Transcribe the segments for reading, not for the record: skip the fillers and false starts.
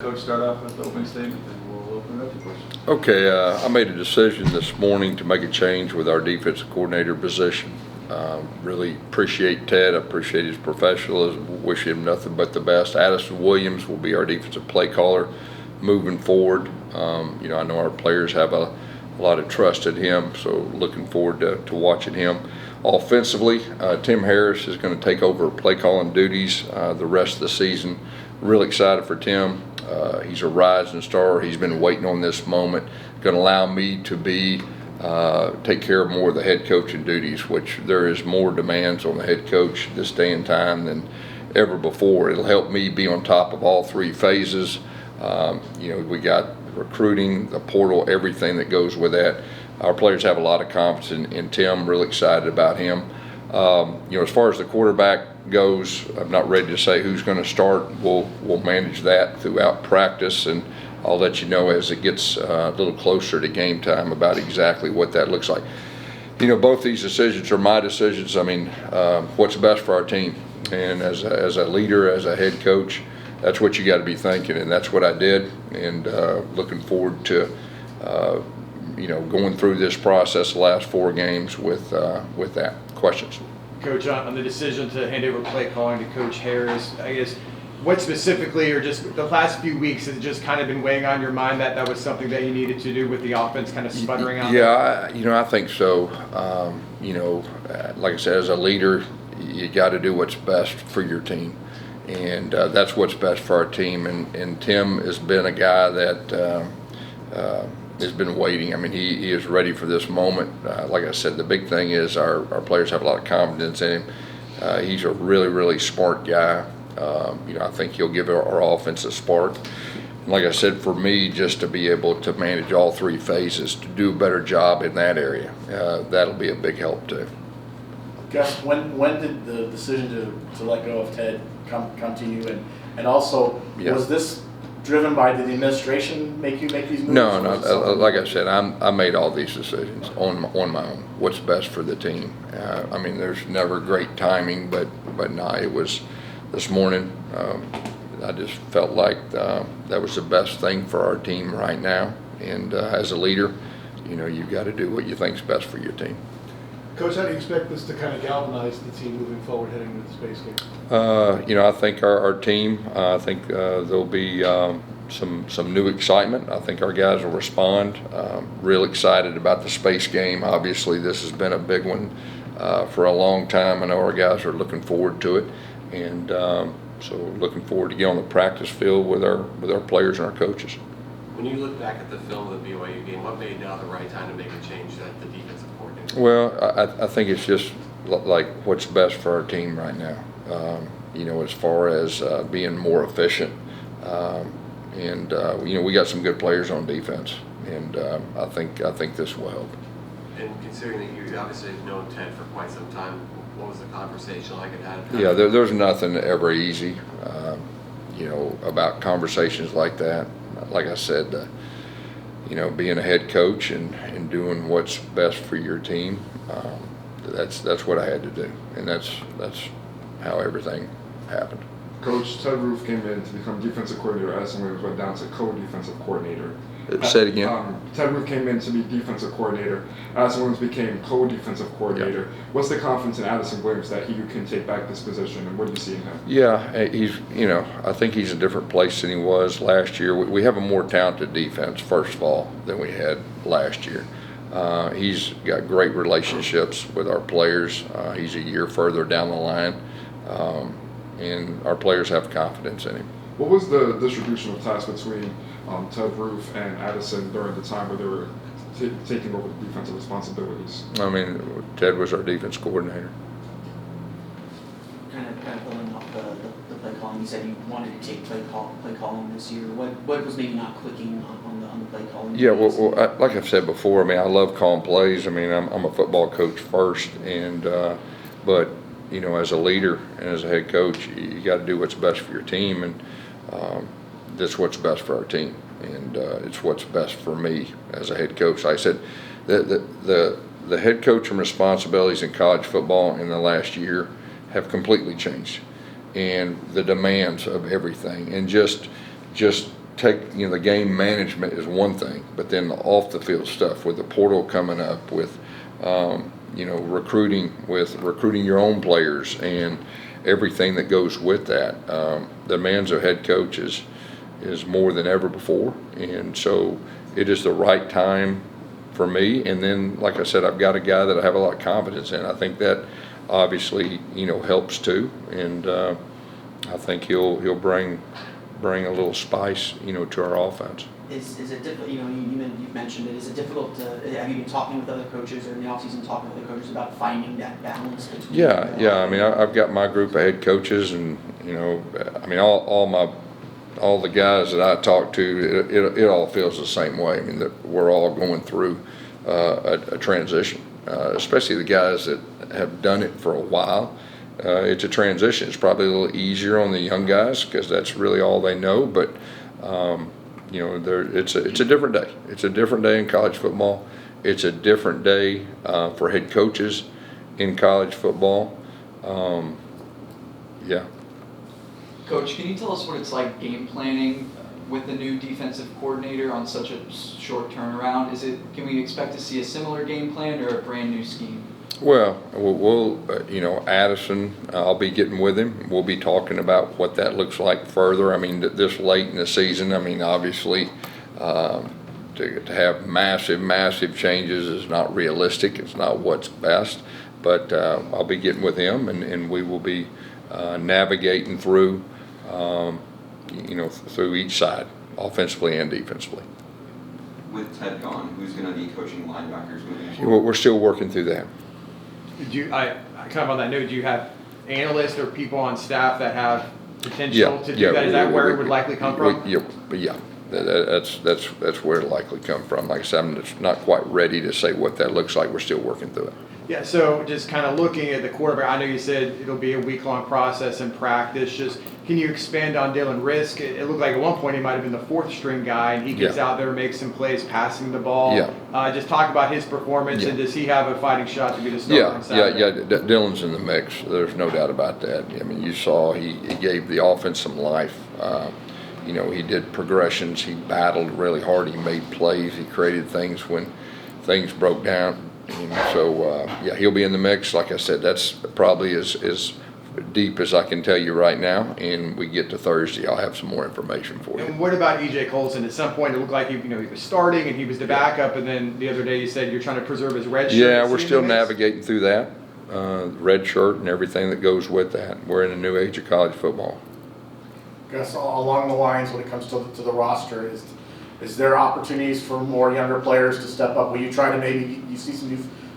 Coach, start off with the opening statement, and we'll open it up to questions. Okay, I made a decision this morning to make a change with our defensive coordinator position. Really appreciate Ted. I appreciate his professionalism. Wish him nothing but the best. Addison Williams will be our defensive play caller moving forward. I know our players have a lot of trust in him, so looking forward to watching him. Offensively, Tim Harris is going to take over play calling duties the rest of the season. Really excited for Tim. He's a rising star. He's been waiting on this moment. Going to allow me to take care of more of the head coaching duties, which there is more demands on the head coach this day and time than ever before. It'll help me be on top of all three phases. We got recruiting, the portal, everything that goes with that. Our players have a lot of confidence in Tim. Really excited about him. As far as the quarterback goes, I'm not ready to say who's going to start. We'll manage that throughout practice, and I'll let you know as it gets a little closer to game time about exactly what that looks like. Both these decisions are my decisions. What's best for our team, and as a leader, as a head coach, that's what you got to be thinking, and that's what I did. And looking forward to going through this process the last 4 games with that. Questions? Coach, on the decision to hand over play calling to Coach Harris, I guess, what specifically, or just the last few weeks, has it just kind of been weighing on your mind that was something that you needed to do with the offense kind of sputtering out? Yeah, I think so. Like I said, as a leader, you got to do what's best for your team, and that's what's best for our team. And Tim has been a guy that has been waiting. He is ready for this moment. Like I said, the big thing is our players have a lot of confidence in him. He's a really, really smart guy. I think he'll give our offense a spark. And like I said, for me, just to be able to manage all 3 phases, to do a better job in that area, that'll be a big help too. Gus, when did the decision to let go of Ted come to you? And also, was this driven by the administration make you make these moves? No. Like I said, I made all these decisions on my own. What's best for the team? There's never great timing, but no, it was this morning. I just felt like that was the best thing for our team right now. And as a leader, you've got to do what you think's best for your team. Coach, how do you expect this to kind of galvanize the team moving forward heading into the space game? I think our team, there'll be some new excitement. I think our guys will respond. Real excited about the space game. Obviously, this has been a big one for a long time. I know our guys are looking forward to it, and so looking forward to get on the practice field with our players and our coaches. When you look back at the film of the BYU game, what made now the right time to make a change at the defensive coordinator? Well, I think it's just like what's best for our team right now. As far as being more efficient, and we got some good players on defense, and I think this will help. And considering that you obviously have known Ted for quite some time, what was the conversation like at that? Yeah, there's nothing ever easy, about conversations like that. Like I said, being a head coach and doing what's best for your team, that's what I had to do, and that's how everything happened. Coach, Ted Roof came in to become defensive coordinator. Addison Williams went down to co-defensive coordinator. Say it again. Ted Roof came in to be defensive coordinator. Addison Williams became co-defensive coordinator. Yeah. What's the confidence in Addison Williams that he can take back this position, and what do you see in him? Yeah, he's, I think he's a different place than he was last year. We have a more talented defense, first of all, than we had last year. He's got great relationships with our players. He's a year further down the line, and our players have confidence in him. What was the distribution of tasks between Ted Roof and Addison during the time where they were taking over the defensive responsibilities? Ted was our defense coordinator. Kind of building off the play calling, you said you wanted to take play calling this year. What was maybe not clicking on the play calling? Yeah, like I've said before, I love calling plays. I'm a football coach first, and but as a leader and as a head coach, you got to do what's best for your team, and that's what's best for our team, and it's what's best for me as a head coach. Like I said, the head coaching responsibilities in college football in the last year have completely changed, and the demands of everything, and just the game management is one thing, but then the off the field stuff with the portal coming up, with recruiting your own players and everything that goes with that. The demands of head coach is more than ever before, and so it is the right time for me. And then, like I said, I've got a guy that I have a lot of confidence in. I think that obviously helps too, and I think he'll bring a little spice to our offense. Is it difficult? You've mentioned it. Is it difficult to? Have you been talking with other coaches or in the offseason talking with other coaches about finding that balance between? Yeah. I mean, I've got my group of head coaches, and all the guys that I talk to, it all feels the same way. I mean, that we're all going through a transition, especially the guys that have done it for a while. It's a transition. It's probably a little easier on the young guys because that's really all they know. But it's a different day. It's a different day in college football. It's a different day for head coaches in college football. Yeah. Coach, can you tell us what it's like game planning with the new defensive coordinator on such a short turnaround? Can we expect to see a similar game plan or a brand new scheme? Well, Addison, I'll be getting with him. We'll be talking about what that looks like further. I mean, this late in the season, I mean, obviously, to have massive changes is not realistic. It's not what's best. But I'll be getting with him, and we will be navigating through, through each side, offensively and defensively. With Ted gone, who's going to be coaching linebackers moving forward? We're still working through that. I kind of on that note, do you have analysts or people on staff that have potential to do that? Is that where it would likely come from? Yeah. That's where it likely come from. Like I said, I'm just not quite ready to say what that looks like. We're still working through it. Yeah, so just kind of looking at the quarterback, I know you said it'll be a week-long process in practice. Just can you expand on Dylan Risk? It looked like at one point he might have been the fourth string guy, and he gets out there, makes some plays, passing the ball. Yeah. Just talk about his performance, and does he have a fighting shot to be the starter on Saturday? Yeah. Dylan's in the mix. There's no doubt about that. I mean, you saw he gave the offense some life. He did progressions. He battled really hard. He made plays. He created things when things broke down. And so, he'll be in the mix. Like I said, that's probably as deep as I can tell you right now. And we get to Thursday, I'll have some more information for you. And what about E.J. Colson? At some point, it looked like he was starting and he was the backup. And then the other day, you said you're trying to preserve his red shirt. Yeah, we're still navigating through that, red shirt and everything that goes with that. We're in a new age of college football. Gus, along the lines when it comes to the roster, is there opportunities for more younger players to step up? Will you try to maybe you see some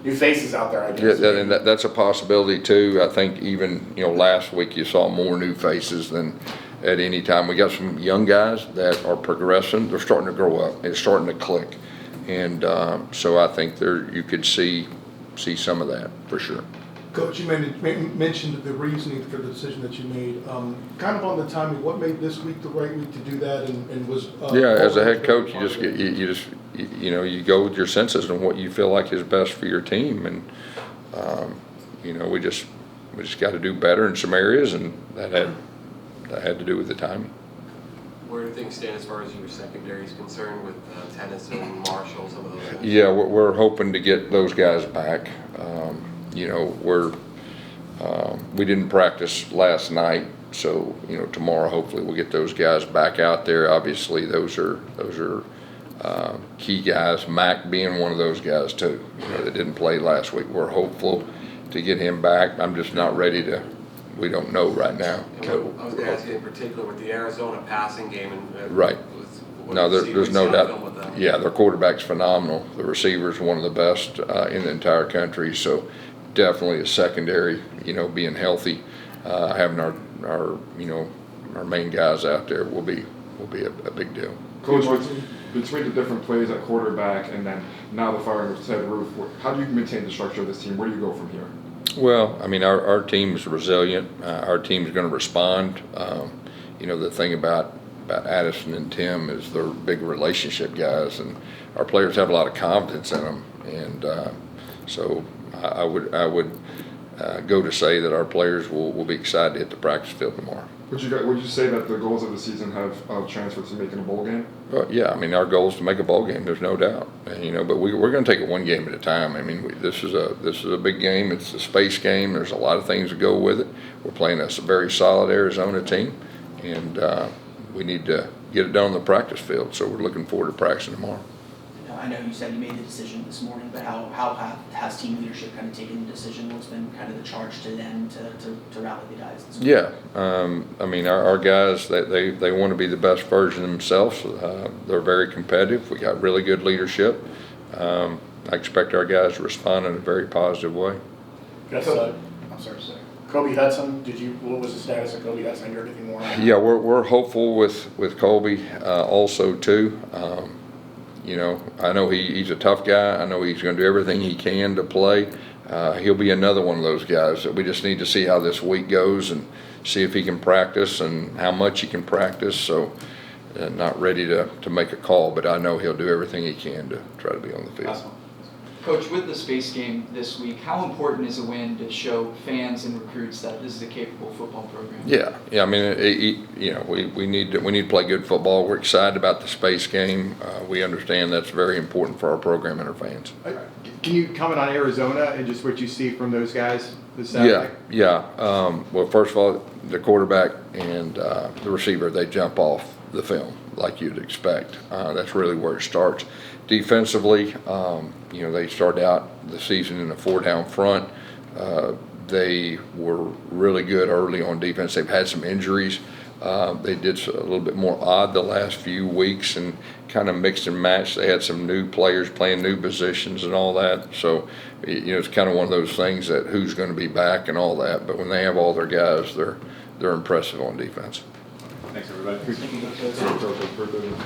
new faces out there? I guess. Yeah, and that's a possibility too. I think even last week you saw more new faces than at any time. We got some young guys that are progressing. They're starting to grow up. It's starting to click, and so I think you could see some of that for sure. Coach, you mentioned the reasoning for the decision that you made. Kind of on the timing, what made this week the right week to do that, and was as a head coach, you go with your senses and what you feel like is best for your team, and we just got to do better in some areas, and that had to do with the timing. Where do things stand as far as your secondary is concerned with Tennyson, Marshall, some of those guys? Yeah, we're hoping to get those guys back. We didn't practice last night, so tomorrow hopefully we'll get those guys back out there. Obviously, those are key guys. Mac being one of those guys too. That didn't play last week. We're hopeful to get him back. I'm just not ready to. We don't know right now. I was going to ask you in particular with the Arizona passing game and right. No, there's no doubt. Yeah, their quarterback's phenomenal. The receiver's one of the best in the entire country. So definitely a secondary, being healthy, having our main guys out there will be a big deal. Coach, between the different plays at quarterback and then now the firing of Ted Roof, how do you maintain the structure of this team? Where do you go from here? Well, I mean, our team's resilient. Our team's going to respond. The thing about Addison and Tim is they're big relationship guys, and our players have a lot of confidence in them. And so I would go to say that our players will be excited to hit the practice field tomorrow. Would you say that the goals of the season have transferred to making a bowl game? Yeah, I mean, our goal is to make a bowl game. There's no doubt. And, but we're going to take it one game at a time. I mean, this is a big game. It's a space game. There's a lot of things that go with it. We're playing a very solid Arizona team, and we need to get it done on the practice field. So we're looking forward to practicing tomorrow. I know you said you made the decision this morning, but how has team leadership kind of taken the decision? What's been kind of the charge to them to rally the guys this morning? Yeah, I mean, our guys, they want to be the best version of themselves. They're very competitive. We got really good leadership. I expect our guys to respond in a very positive way. Yes, I'm sorry. Kobe Hudson, what was the status of Kobe Hudson? Have you heard anything more on that? Yeah, we're hopeful with Colby also too. I know he's a tough guy. I know he's going to do everything he can to play. He'll be another one of those guys that we just need to see how this week goes and see if he can practice and how much he can practice. So not ready to make a call, but I know he'll do everything he can to try to be on the field. Awesome. Coach, with the space game this week, how important is a win to show fans and recruits that this is a capable football program? Yeah. I mean, we need to play good football. We're excited about the space game. We understand that's very important for our program and our fans. Can you comment on Arizona and just what you see from those guys this Saturday? Yeah. Well, first of all, the quarterback and the receiver, they jump off the film like you'd expect. That's really where it starts. Defensively, they started out the season in a 4-down front. They were really good early on defense. They've had some injuries. They did a little bit more odd the last few weeks and kind of mixed and matched. They had some new players playing new positions and all that. So, it's kind of one of those things that who's going to be back and all that. But when they have all their guys, they're impressive on defense. Thanks, everybody. Thank you.